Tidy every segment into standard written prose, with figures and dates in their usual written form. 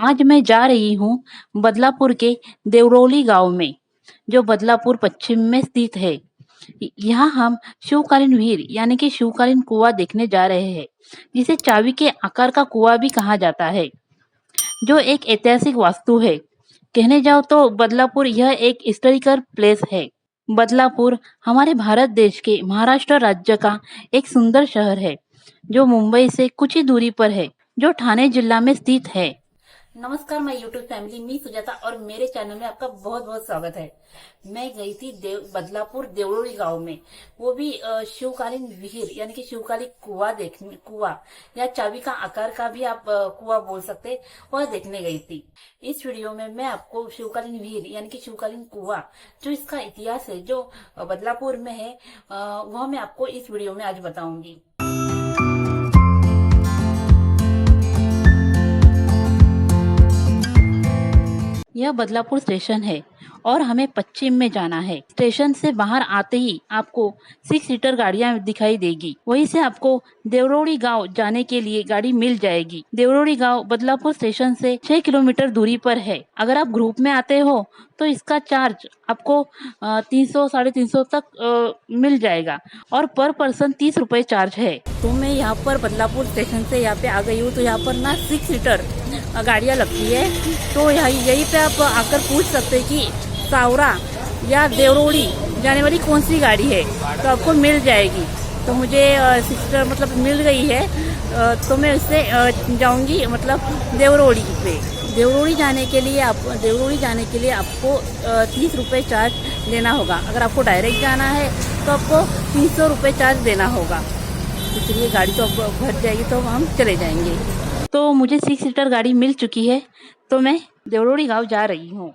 आज मैं जा रही हूँ बदलापुर के देवरोली गांव में, जो बदलापुर पश्चिम में स्थित है। यहाँ हम शिवकालीन वीर यानी कि शिवकालीन कुआं देखने जा रहे हैं, जिसे चाबी के आकार का कुआं भी कहा जाता है, जो एक ऐतिहासिक वास्तु है। कहने जाओ तो बदलापुर यह एक हिस्टोरिकल प्लेस है। बदलापुर हमारे भारत देश के महाराष्ट्र राज्य का एक सुंदर शहर है, जो मुंबई से कुछ ही दूरी पर है, जो ठाणे जिला में स्थित है। नमस्कार, मैं यूट्यूब फैमिली मी सुजाता और मेरे चैनल में आपका बहुत बहुत स्वागत है। मैं गई थी बदलापुर देवरोली गांव में, वो भी शिवकालीन विहीर यानी कि शिवकालीन कुआं देखने, कुआं या चाबी का आकार का भी आप कुआं बोल सकते, वह देखने गई थी। इस वीडियो में मैं आपको शिवकालीन विहीर यानी कि शिवकालीन कुआं, जो इसका इतिहास है, जो बदलापुर में है, वह मैं आपको इस वीडियो में आज बताऊंगी। यह बदलापुर स्टेशन है और हमें पश्चिम में जाना है। स्टेशन से बाहर आते ही आपको 6 सीटर गाड़ियां दिखाई देगी। वहीं से आपको देवरोली गांव जाने के लिए गाड़ी मिल जाएगी। देवरोली गांव बदलापुर स्टेशन से 6 किलोमीटर दूरी पर है। अगर आप ग्रुप में आते हो तो इसका चार्ज आपको 300 350 तक मिल जाएगा और पर पर्सन 30 रुपए चार्ज है। तो मैं यहाँ पर बदलापुर स्टेशन से यहाँ पे आ गई हूँ। तो यहाँ पर ना 6 सीटर गाड़ियाँ लगती है, तो यहीं पे आप आकर पूछ सकते हैं कि सावरा या देवरोली जाने वाली कौन सी गाड़ी है, तो आपको मिल जाएगी। तो मुझे सिस्टर मतलब मिल गई है, तो मैं उससे जाऊंगी मतलब देवरोली पे। देवरोली जाने के लिए आपको 30 रुपये चार्ज देना होगा। अगर आपको डायरेक्ट जाना है तो आपको 300 रुपये चार्ज देना होगा। तो चलिए, गाड़ी तो अब भर जाएगी तो हम चले जाएंगे। तो मुझे 6 सीटर गाड़ी मिल चुकी है, तो मैं देवरोली गांव जा रही हूँ।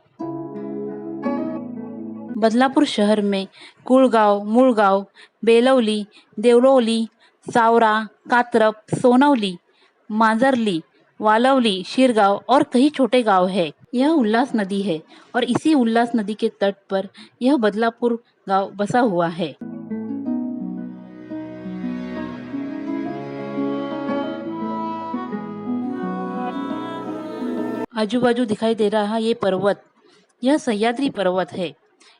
बदलापुर शहर में कुळगाव, मुळगाव, बेलवली, देवरोली, सावरा, कात्रप, सोनवली, मांजरली, वालवली, शिरगांव और कई छोटे गांव है। यह उल्लास नदी है और इसी उल्लास नदी के तट पर यह बदलापुर गांव बसा हुआ है। आजू बाजू दिखाई दे रहा ये पर्वत, यह सह्याद्री पर्वत है।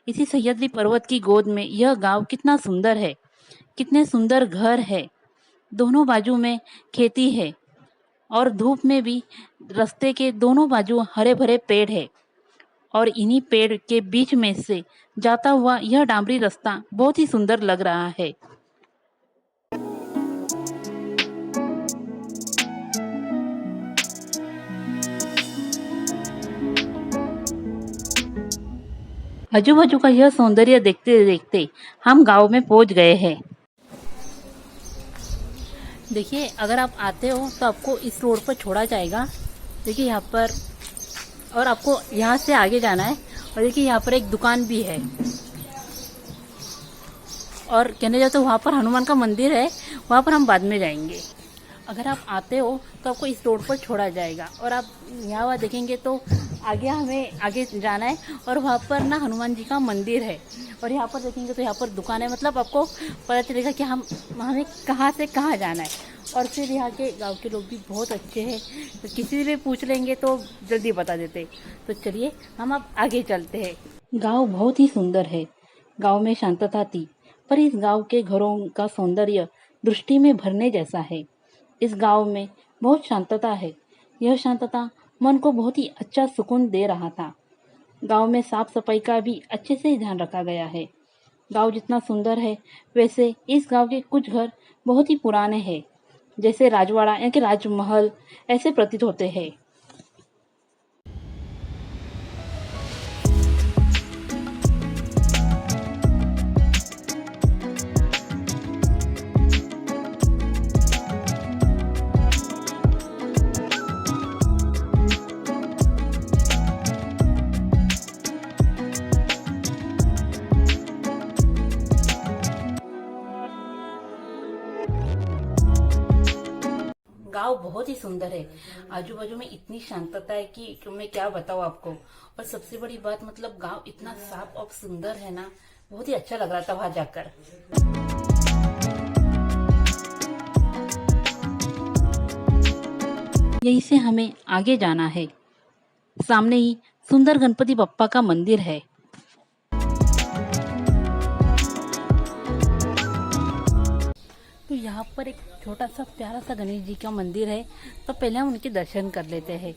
इसी सह्याद्री पर्वत की गोद में यह गांव कितना सुंदर है, कितने सुंदर घर है। दोनों बाजू में खेती है और धूप में भी रास्ते के दोनों बाजू हरे भरे पेड़ है और इन्हीं पेड़ के बीच में से जाता हुआ यह डामरी रास्ता बहुत ही सुंदर लग रहा है। आजू बाजू का यह सौंदर्य देखते देखते हम गांव में पहुंच गए हैं। देखिए, अगर आप आते हो तो आपको इस रोड पर छोड़ा जाएगा। देखिए यहाँ पर, और आपको यहाँ से आगे जाना है। और देखिए यहाँ पर एक दुकान भी है, और कहने जाए तो वहाँ पर हनुमान का मंदिर है, वहाँ पर हम बाद में जाएंगे। अगर आप आते हो तो आपको इस रोड पर छोड़ा जाएगा और आप यहाँ वहाँ देखेंगे तो हमें आगे जाना है और वहाँ पर ना हनुमान जी का मंदिर है। और यहाँ पर देखेंगे तो यहाँ पर दुकान है, मतलब आपको पता चलेगा कि हमें कहाँ से कहाँ जाना है। और फिर यहाँ के गांव के लोग भी बहुत अच्छे हैं, तो किसी से भी पूछ लेंगे तो जल्दी बता देते। तो चलिए, हम अब आगे चलते हैं। गाँव बहुत ही सुंदर है। गाँव में शांतता थी, पर इस गाँव के घरों का सौंदर्य दृष्टि में भरने जैसा है। इस गांव में बहुत शांतता है। यह शांतता मन को बहुत ही अच्छा सुकून दे रहा था। गांव में साफ सफाई का भी अच्छे से ध्यान रखा गया है। गांव जितना सुंदर है, वैसे इस गांव के कुछ घर बहुत ही पुराने हैं, जैसे राजवाड़ा यानी कि राजमहल ऐसे प्रतीत होते हैं। गांव बहुत ही सुंदर है। आजू बाजू में इतनी शांतता है कि मैं क्या बताऊं आपको। और सबसे बड़ी बात, मतलब गांव इतना साफ और सुंदर है ना, बहुत ही अच्छा लग रहा था वहां जाकर। यहीं से हमें आगे जाना है। सामने ही सुंदर गणपति बप्पा का मंदिर है। तो यहाँ पर एक छोटा सा प्यारा सा गणेश जी का मंदिर है, तो पहले हम उनके दर्शन कर लेते हैं।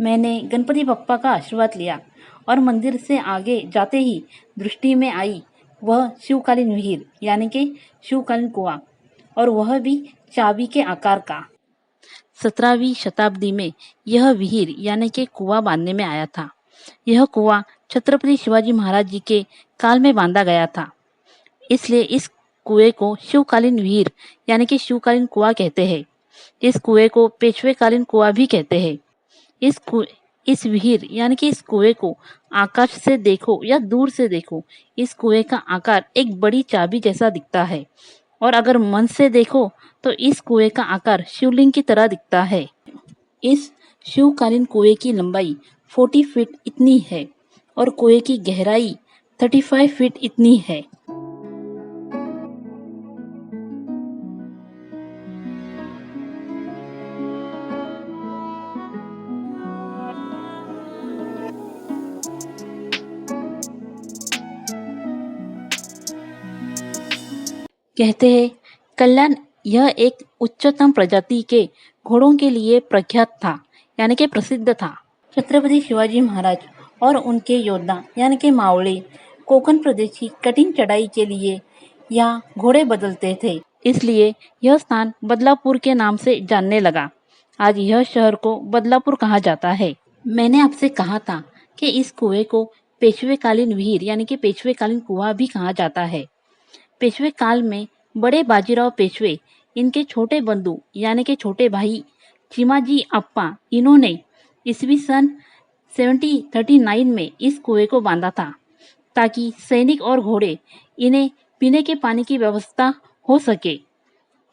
मैंने गणपति बप्पा का आशीर्वाद लिया और मंदिर से आगे जाते ही दृष्टि में आई वह शिवकालीन विहीर यानी कि शिवकालीन कुआं, और वह भी चाबी के आकार का। 17वीं शताब्दी में यह विहीर यानी कि कुआं बांधने में आया था। यह कुआं छत्रपति शिवाजी महाराज जी के काल में बांधा गया था, इसलिए इस कुएं को शिवकालीन विहीर यानी कि शिवकालीन कुआं कहते हैं। इस कुएं को पेशवेकालीन कुआं भी कहते हैं। इस विहीर यानी कि इस कुएं को आकाश से देखो या दूर से देखो, इस कुएं का आकार एक बड़ी चाबी जैसा दिखता है, और अगर मन से देखो तो इस कुएं का आकार शिवलिंग की तरह दिखता है। इस शिवकालीन कुएं की लंबाई 40 फीट इतनी है और कुएं की गहराई 35 फीट इतनी है। कहते हैं कल्याण यह एक उच्चतम प्रजाति के घोड़ों के लिए प्रख्यात था, यानी कि प्रसिद्ध था। छत्रपति शिवाजी महाराज और उनके योद्धा यानी कि मावळे कोकण प्रदेश की कठिन चढ़ाई के लिए यहाँ घोड़े बदलते थे, इसलिए यह स्थान बदलापुर के नाम से जानने लगा। आज यह शहर को बदलापुर कहा जाता है। मैंने आपसे कहा था कि इस कुएं को पेशवेकालीन विहीर यानी कि पेशवेकालीन कुआं भी कहा जाता है। पेशवे काल में बड़े बाजीराव पेशवे, इनके छोटे बंधु यानी कि छोटे भाई चिमाजी अप्पा, इन्होंने ईस्वी सन 1739 में इस कुएं को बांधा था, ताकि सैनिक और घोड़े इन्हें पीने के पानी की व्यवस्था हो सके।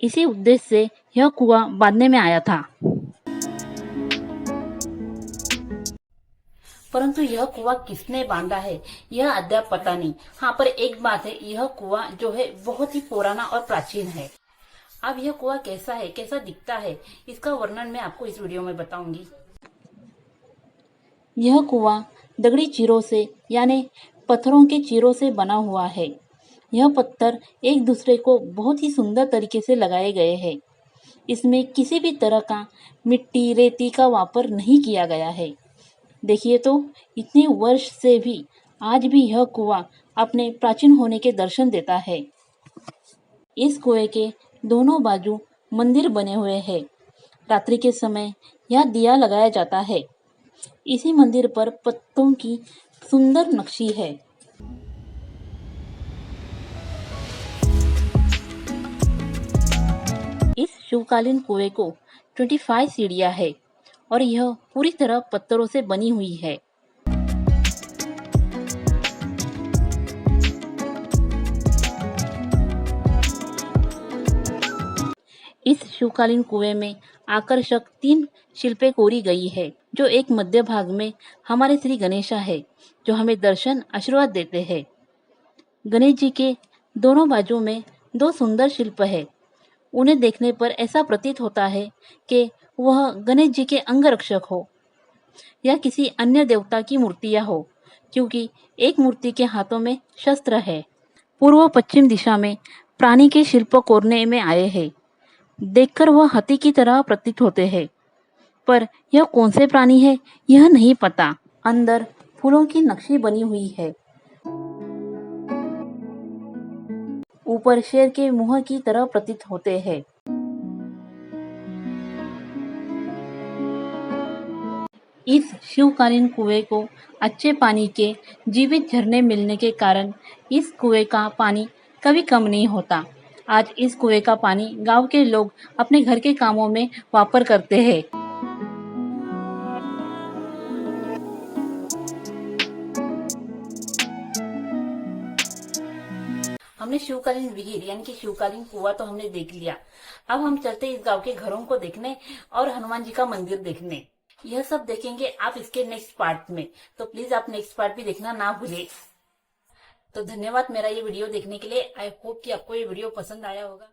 इसी उद्देश्य से यह कुआं बांधने में आया था। परंतु यह कुआं किसने बांधा है यह अद्याप पता नहीं। हाँ, पर एक बात है, यह कुआं जो है बहुत ही पुराना और प्राचीन है। अब यह कुआं कैसा है, कैसा दिखता है, इसका वर्णन मैं आपको इस वीडियो में बताऊंगी। यह कुआं दगड़ी चीरों से यानी पत्थरों के चीरों से बना हुआ है। यह पत्थर एक दूसरे को बहुत ही सुंदर तरीके से लगाए गए हैं। इसमें किसी भी तरह का मिट्टी रेती का वापर नहीं किया गया है। देखिए तो इतने वर्ष से भी आज भी यह कुआं अपने प्राचीन होने के दर्शन देता है। इस कुएं के दोनों बाजू मंदिर बने हुए हैं। रात्रि के समय यहाँ दिया लगाया जाता है। इसी मंदिर पर पत्तों की सुंदर नक्शी है। इस शिवकालीन कुएं को 25 सीढ़ियां है और यह पूरी तरह पत्थरों से बनी हुई है। इस शिवकालीन कुएं में आकर्षक 3 शिल्पें कोरी गई है, जो एक मध्य भाग में हमारे श्री गणेशा है, जो हमें दर्शन आशीर्वाद देते हैं। गणेश जी के दोनों बाजू में 2 सुंदर शिल्प है। उन्हें देखने पर ऐसा प्रतीत होता है कि वह गणेश जी के अंगरक्षक हो या किसी अन्य देवता की मूर्तियां हो, क्योंकि एक मूर्ति के हाथों में शस्त्र है। पूर्व पश्चिम दिशा में प्राणी के शिल्प कोरने में आए हैं। देखकर वह हाथी की तरह प्रतीत होते हैं, पर यह कौन से प्राणी है यह नहीं पता। अंदर फूलों की नक्शी बनी हुई है। ऊपर शेर के मुंह की तरह प्रतीत होते हैं। इस शिवकालीन कुएं को अच्छे पानी के जीवित झरने मिलने के कारण इस कुएं का पानी कभी कम नहीं होता। आज इस कुएं का पानी गांव के लोग अपने घर के कामों में वापर करते हैं। हमने शिवकालीन विहीर यानी कि शिवकालीन कुआं तो हमने देख लिया। अब हम चलते इस गांव के घरों को देखने और हनुमान जी का मंदिर देखने। यह सब देखेंगे आप इसके नेक्स्ट पार्ट में, तो प्लीज आप नेक्स्ट पार्ट भी देखना ना भूले। तो धन्यवाद मेरा ये वीडियो देखने के लिए। आई होप कि आपको ये वीडियो पसंद आया होगा।